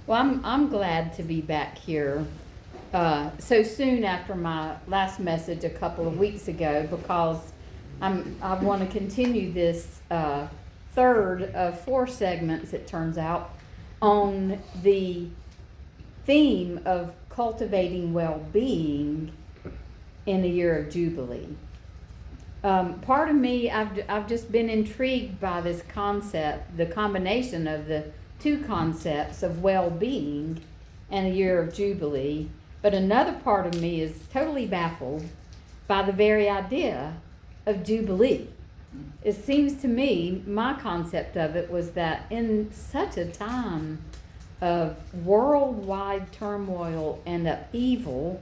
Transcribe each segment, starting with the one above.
Well, I'm glad to be back here so soon after my last message a couple of weeks ago, because I want to continue this third of 4 segments, it turns out, on the theme of cultivating well-being in a year of Jubilee. Part of me, I've just been intrigued by this concept, the combination of the 2 concepts of well-being and a year of Jubilee. But another part of me is totally baffled by the very idea of Jubilee. It seems to me, my concept of it was that in such a time of worldwide turmoil and upheaval,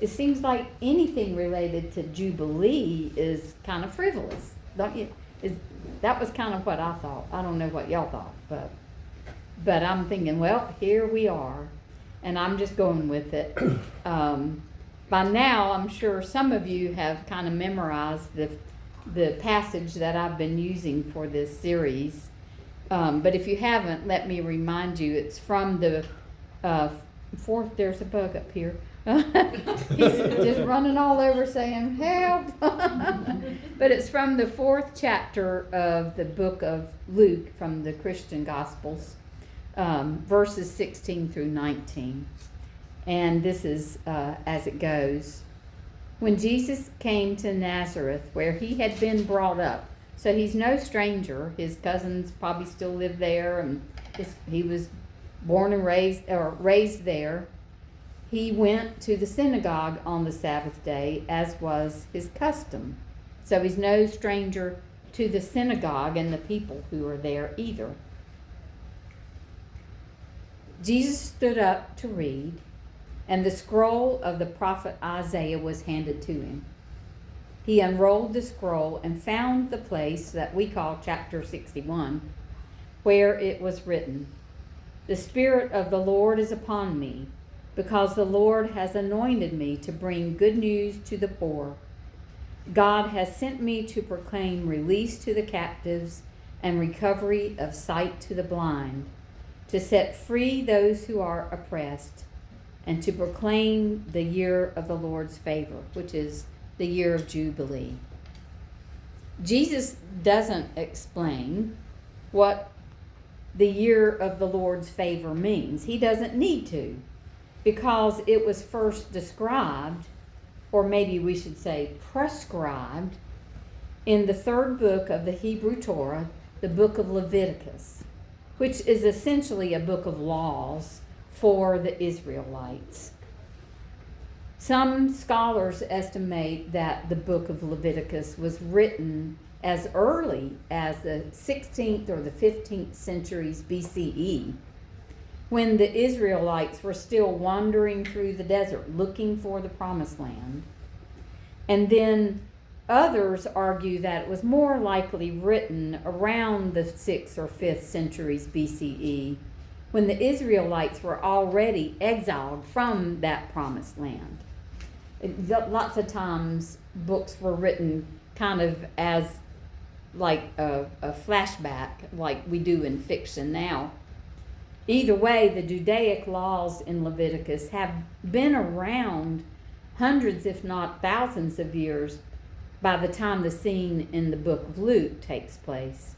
it seems like anything related to Jubilee is kind of frivolous, don't you? That was kind of what I thought. I don't know what y'all thought, but I'm thinking, well, here we are, and I'm just going with it. By now, I'm sure some of you have kind of memorized the passage that I've been using for this series. But if you haven't, let me remind you, it's from the fourth, there's a bug up here. He's just running all over saying, help. But it's from the 4th chapter of the book of Luke from the Christian Gospels, verses 16 through 19. And this is as it goes. When Jesus came to Nazareth, where he had been brought up, so he's no stranger. His cousins probably still live there, and he was born and raised there. He went to the synagogue on the Sabbath day, as was his custom. So he's no stranger to the synagogue and the people who are there either. Jesus stood up to read, and the scroll of the prophet Isaiah was handed to him. He unrolled the scroll and found the place that we call chapter 61, where it was written, "The Spirit of the Lord is upon me, because the Lord has anointed me to bring good news to the poor. God has sent me to proclaim release to the captives and recovery of sight to the blind, to set free those who are oppressed, and to proclaim the year of the Lord's favor," which is the year of Jubilee. Jesus doesn't explain what the year of the Lord's favor means. He doesn't need to, because it was first described, or maybe we should say prescribed, in the 3rd book of the Hebrew Torah, the book of Leviticus, which is essentially a book of laws for the Israelites. Some scholars estimate that the book of Leviticus was written as early as the 16th or the 15th centuries BCE, when the Israelites were still wandering through the desert looking for the promised land. And then others argue that it was more likely written around the 6th or 5th centuries BCE, when the Israelites were already exiled from that promised land. Lots of times books were written kind of as like a flashback, like we do in fiction now. Either way, the Judaic laws in Leviticus have been around hundreds, if not thousands of years by the time the scene in the book of Luke takes place.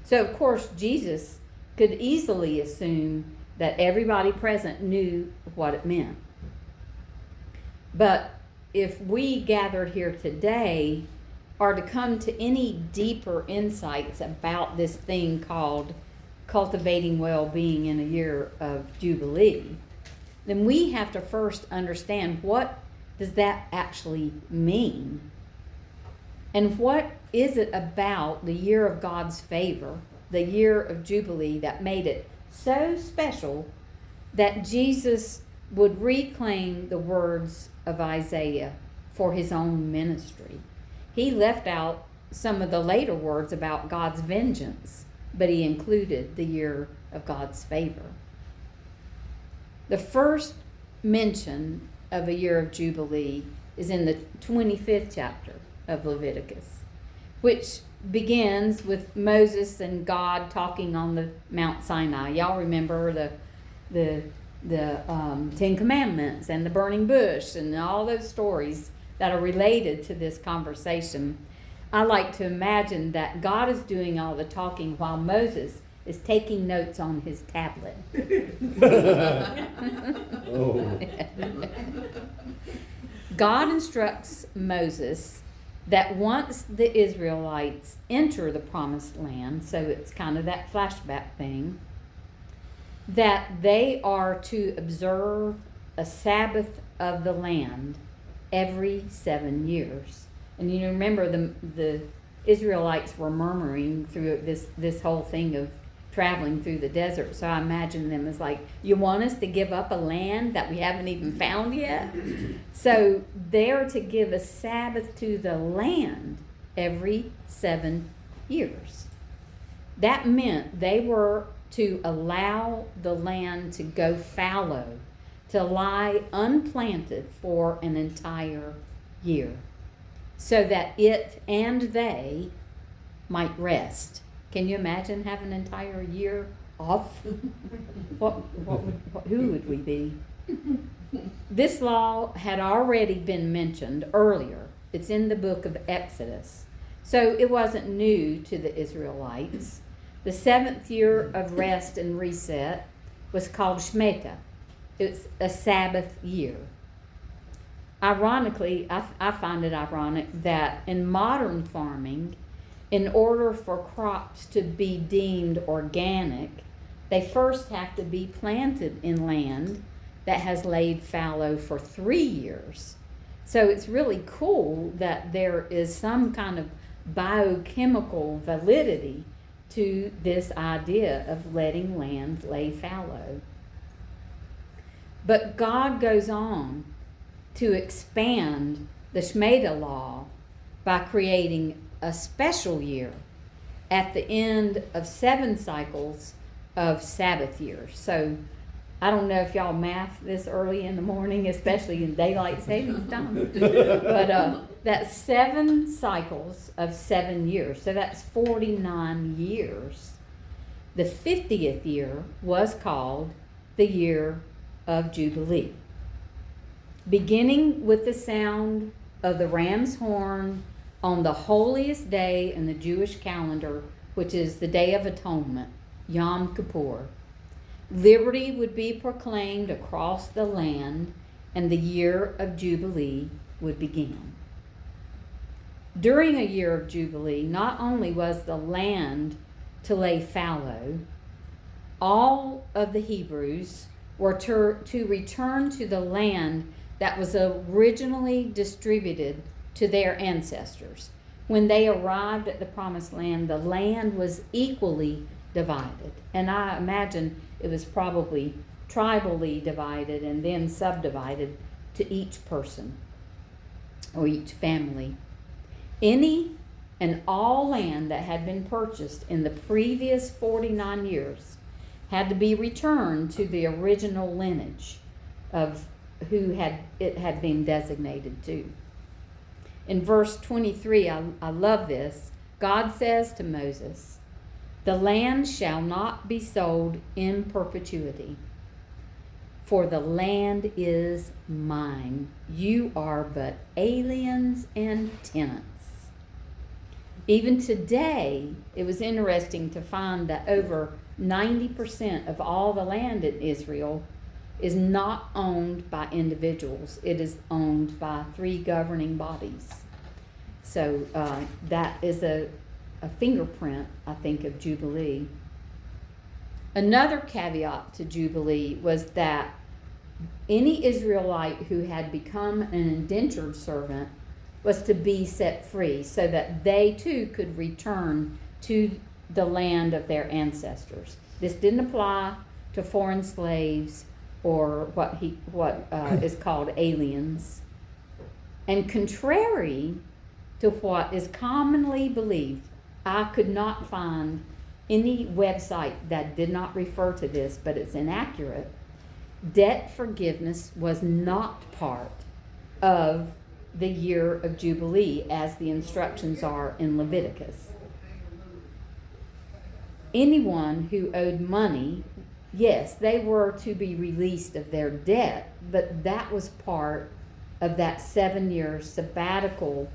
So, of course, Jesus could easily assume that everybody present knew what it meant. But if we gathered here today are to come to any deeper insights about this thing called cultivating well-being in a year of Jubilee, then we have to first understand, what does that actually mean? And what is it about the year of God's favor, the year of Jubilee, that made it so special that Jesus would reclaim the words of Isaiah for his own ministry? He left out some of the later words about God's vengeance, but he included the year of God's favor. The first mention of a year of Jubilee is in the 25th chapter of Leviticus, which begins with Moses and God talking on the Mount Sinai. Y'all remember the Ten Commandments and the burning bush and all those stories that are related to this conversation. I like to imagine that God is doing all the talking while Moses is taking notes on his tablet. Oh. God instructs Moses that once the Israelites enter the promised land, so it's kind of that flashback thing, that they are to observe a Sabbath of the land every 7 years. And you remember the Israelites were murmuring through this whole thing of traveling through the desert. So I imagine them as like, you want us to give up a land that we haven't even found yet? So they're to give a Sabbath to the land every 7 years. That meant they were to allow the land to go fallow, to lie unplanted for an entire year, so that it and they might rest. Can you imagine having an entire year off? Who would we be? This law had already been mentioned earlier. It's in the book of Exodus. So it wasn't new to the Israelites. The 7th year of rest and reset was called Shemitah. It's a Sabbath year. Ironically, I find it ironic that in modern farming, in order for crops to be deemed organic, they first have to be planted in land that has laid fallow for 3 years. So it's really cool that there is some kind of biochemical validity to this idea of letting land lay fallow. But God goes on to expand the Shemitah law by creating a special year at the end of 7 cycles of Sabbath years. So I don't know if y'all math this early in the morning, especially in daylight savings time. But that's 7 cycles of 7 years. So that's 49 years. The 50th year was called the year of Jubilee. Beginning with the sound of the ram's horn on the holiest day in the Jewish calendar, which is the Day of Atonement, Yom Kippur, liberty would be proclaimed across the land and the year of Jubilee would begin. During a year of Jubilee, not only was the land to lay fallow, all of the Hebrews were to return to the land that was originally distributed to their ancestors. When they arrived at the promised land, the land was equally divided. And I imagine it was probably tribally divided and then subdivided to each person or each family. Any and all land that had been purchased in the previous 49 years had to be returned to the original lineage of who it had been designated to. In verse 23, I love this. God says to Moses, "The land shall not be sold in perpetuity, for the land is mine. You are but aliens and tenants." Even today, it was interesting to find that over 90% of all the land in Israel is not owned by individuals. It is owned by 3 governing bodies. So that is a fingerprint, I think, of Jubilee. Another caveat to Jubilee was that any Israelite who had become an indentured servant was to be set free so that they too could return to the land of their ancestors. This didn't apply to foreign slaves or what is called aliens. And contrary to what is commonly believed, I could not find any website that did not refer to this, but it's inaccurate. Debt forgiveness was not part of the year of Jubilee as the instructions are in Leviticus. anyone who owed money, yes, they were to be released of their debt, but that was part of that 7-year sabbatical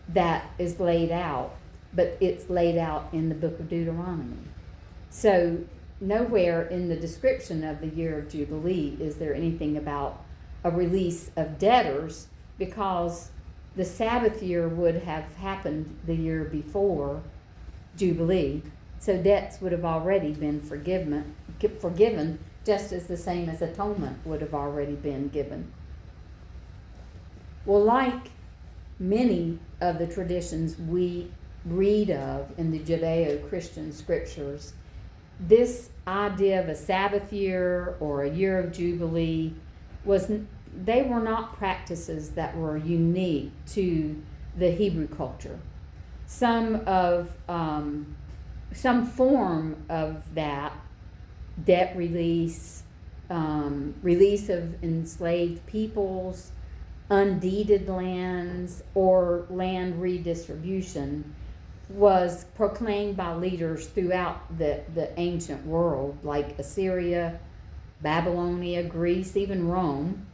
that is laid out, but it's laid out in the book of Deuteronomy. So nowhere in the description of the year of Jubilee is there anything about a release of debtors, because the Sabbath year would have happened the year before Jubilee. So debts would have already been forgiven, just as the same as atonement would have already been given. Well, like many of the traditions we read of in the Judeo-Christian scriptures, this idea of a Sabbath year or a year of Jubilee they were not practices that were unique to the Hebrew culture. Some form of that, debt release, release of enslaved peoples, undeeded lands, or land redistribution, was proclaimed by leaders throughout the ancient world, like Assyria, Babylonia, Greece, even Rome.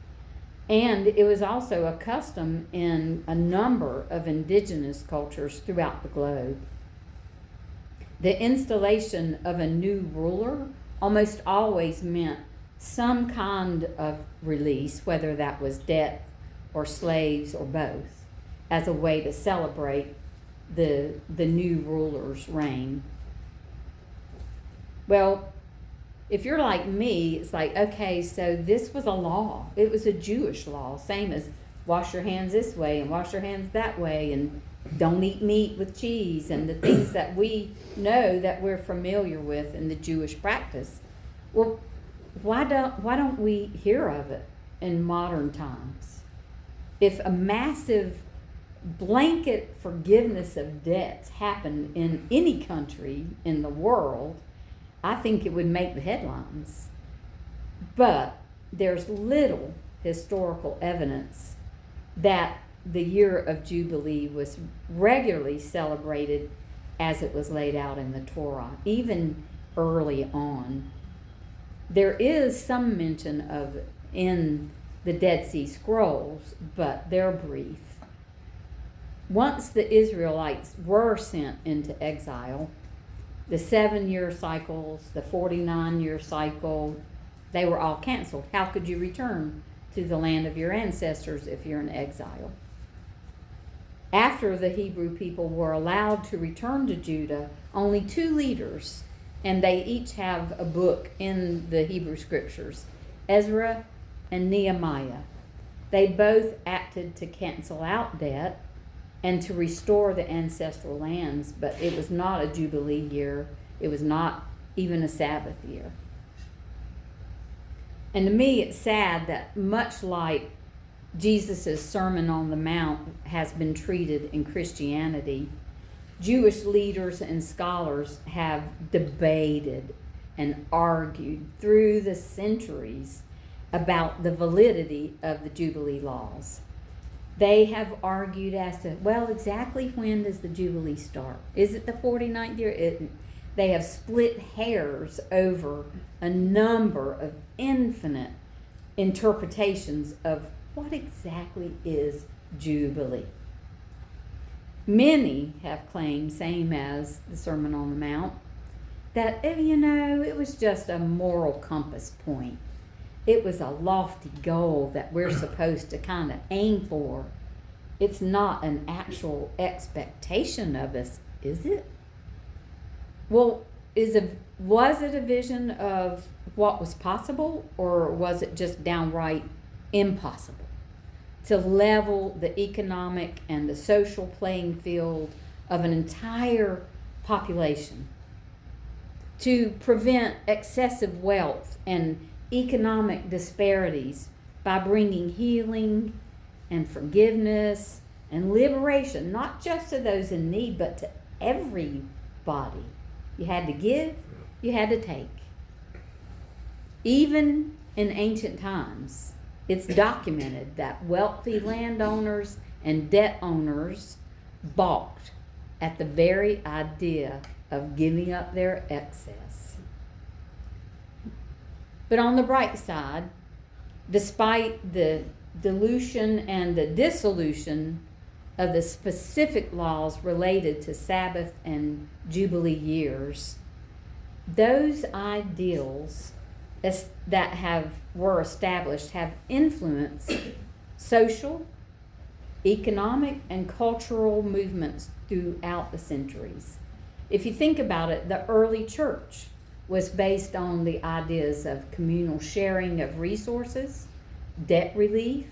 And it was also a custom in a number of indigenous cultures throughout the globe. The installation of a new ruler almost always meant some kind of release, whether that was debt or slaves or both, as a way to celebrate the new ruler's reign. Well, if you're like me, it's like, okay, so this was a law. It was a Jewish law, same as wash your hands this way and wash your hands that way, and don't eat meat with cheese, and the things that we know that we're familiar with in the Jewish practice. Well, why don't we hear of it in modern times? If a massive blanket forgiveness of debts happened in any country in the world, I think it would make the headlines. But there's little historical evidence that the year of Jubilee was regularly celebrated as it was laid out in the Torah, even early on. There is some mention of it in the Dead Sea Scrolls, but they're brief. Once the Israelites were sent into exile, the 7-year cycles, the 49-year cycle, they were all canceled. How could you return to the land of your ancestors if you're in exile? After the Hebrew people were allowed to return to Judah, only 2 leaders, and they each have a book in the Hebrew scriptures, Ezra and Nehemiah. They both acted to cancel out debt and to restore the ancestral lands, but it was not a Jubilee year. It was not even a Sabbath year. And to me, it's sad that much like Jesus' Sermon on the Mount has been treated in Christianity, Jewish leaders and scholars have debated and argued through the centuries about the validity of the Jubilee laws. They have argued as to, well, exactly when does the Jubilee start? Is it the 49th year? They have split hairs over a number of infinite interpretations of what exactly is Jubilee. Many have claimed, same as the Sermon on the Mount, that, it was just a moral compass point. It was a lofty goal that we're supposed to kind of aim for. It's not an actual expectation of us, is it? Well, was it a vision of what was possible, or was it just downright impossible to level the economic and the social playing field of an entire population, to prevent excessive wealth and economic disparities by bringing healing and forgiveness and liberation, not just to those in need, but to everybody? You had to give, you had to take. Even in ancient times, it's documented that wealthy landowners and debt owners balked at the very idea of giving up their excess. But on the bright side, despite the dilution and the dissolution of the specific laws related to Sabbath and Jubilee years, those ideals that were established have influenced social, economic, and cultural movements throughout the centuries. If you think about it, the early church was based on the ideas of communal sharing of resources, debt relief,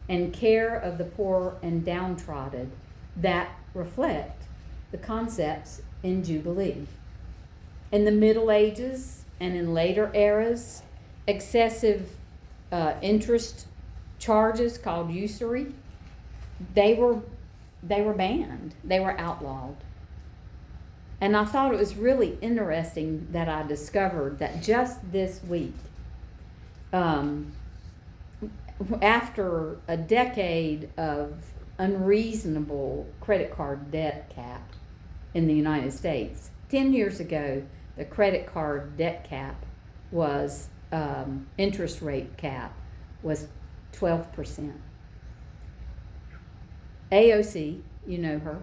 and care of the poor and downtrodden that reflect the concepts in Jubilee. In the Middle Ages and in later eras, excessive interest charges called usury, they were banned. They were outlawed. And I thought it was really interesting that I discovered that just this week, after a decade of unreasonable credit card debt cap in the United States, 10 years ago, the credit card debt cap was, interest rate cap was 12%. AOC, you know her,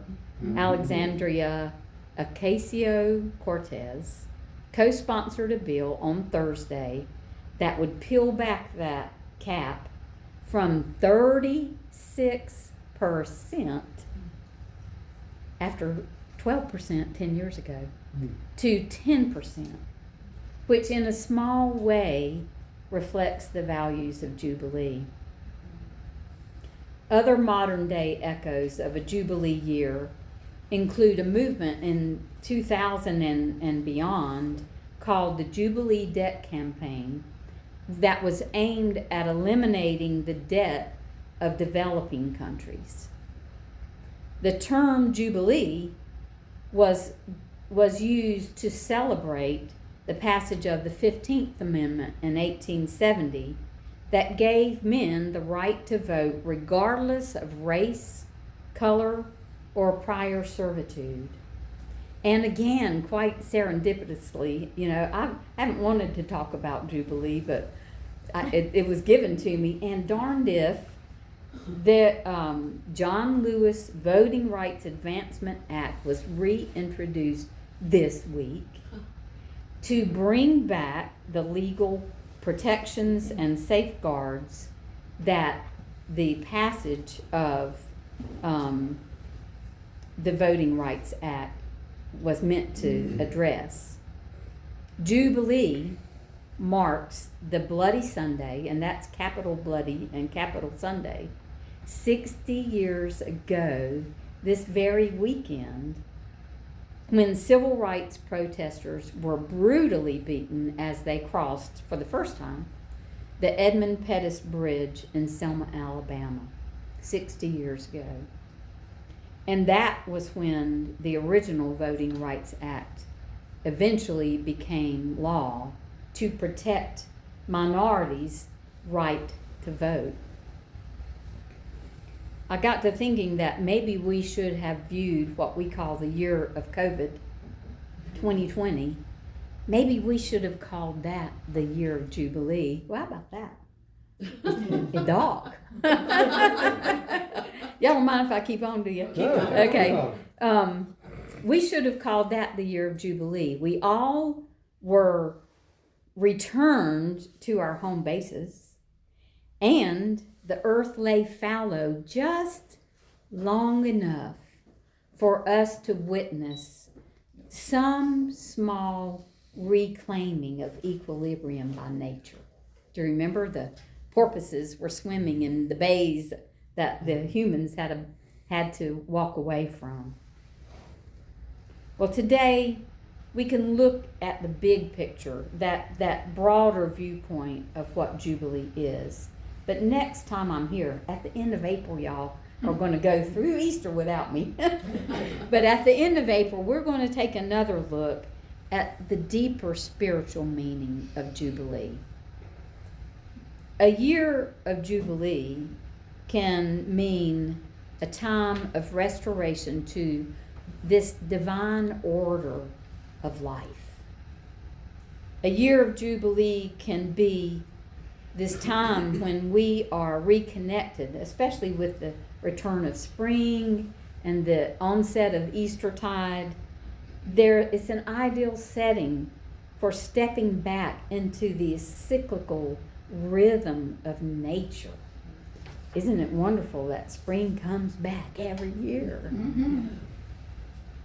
Alexandria Ocasio-Cortez, co-sponsored a bill on Thursday that would peel back that cap from 36% after 12% 10 years ago to 10%, which in a small way reflects the values of Jubilee. Other modern day echoes of a Jubilee year include a movement in 2000 and beyond called the Jubilee Debt Campaign that was aimed at eliminating the debt of developing countries. The term Jubilee was used to celebrate the passage of the 15th Amendment in 1870 that gave men the right to vote regardless of race, color, or prior servitude. And again, quite serendipitously, I haven't wanted to talk about Jubilee, but it was given to me, and darned if the John Lewis Voting Rights Advancement Act was reintroduced this week to bring back the legal protections and safeguards that the passage of the Voting Rights Act was meant to address. Jubilee marks the Bloody Sunday, and that's capital Bloody and capital Sunday, 60 years ago this very weekend, when civil rights protesters were brutally beaten as they crossed, for the first time, the Edmund Pettus Bridge in Selma, Alabama, 60 years ago. And that was when the original Voting Rights Act eventually became law to protect minorities' right to vote. I got to thinking that maybe we should have viewed what we call the year of COVID, 2020. Maybe we should have called that the year of Jubilee. Well, how about that? A dog. Y'all don't mind if I keep on, do you? Okay. We should have called that the year of Jubilee. We all were returned to our home bases, and the earth lay fallow just long enough for us to witness some small reclaiming of equilibrium by nature. Do you remember the porpoises were swimming in the bays that the humans had to walk away from? Well, today we can look at the big picture, that broader viewpoint of what Jubilee is. But next time I'm here, at the end of April, y'all are going to go through Easter without me. But at the end of April, we're going to take another look at the deeper spiritual meaning of Jubilee. A year of Jubilee can mean a time of restoration to this divine order of life. A year of Jubilee can be this time when we are reconnected, especially with the return of spring and the onset of Eastertide. It's an ideal setting for stepping back into the cyclical rhythm of nature. Isn't it wonderful that spring comes back every year? Mm-hmm.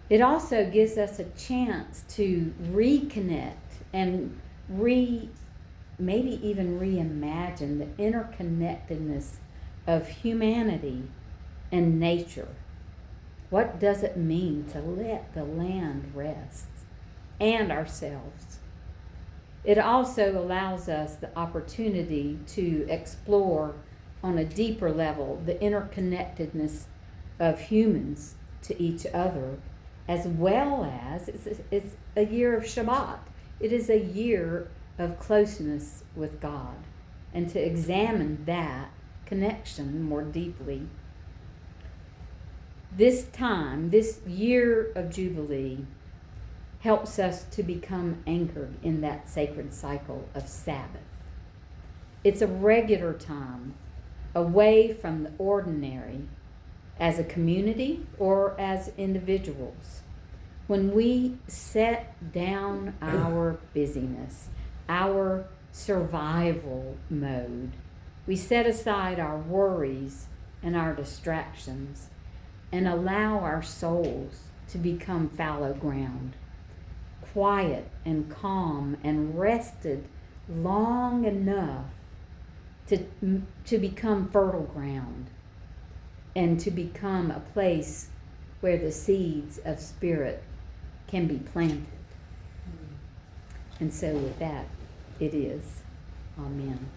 It also gives us a chance to reconnect and maybe even reimagine the interconnectedness of humanity and nature. What does it mean to let the land rest and ourselves? It also allows us the opportunity to explore on a deeper level the interconnectedness of humans to each other, as well as it's a year of Shabbat. It is a year of closeness with God, and to examine that connection more deeply. This time, this year of Jubilee, helps us to become anchored in that sacred cycle of Sabbath. It's a regular time away from the ordinary as a community or as individuals. When we set down our busyness, our survival mode, we set aside our worries and our distractions and allow our souls to become fallow ground, quiet and calm and rested long enough to become fertile ground and to become a place where the seeds of spirit can be planted. And so with that, it is. Amen.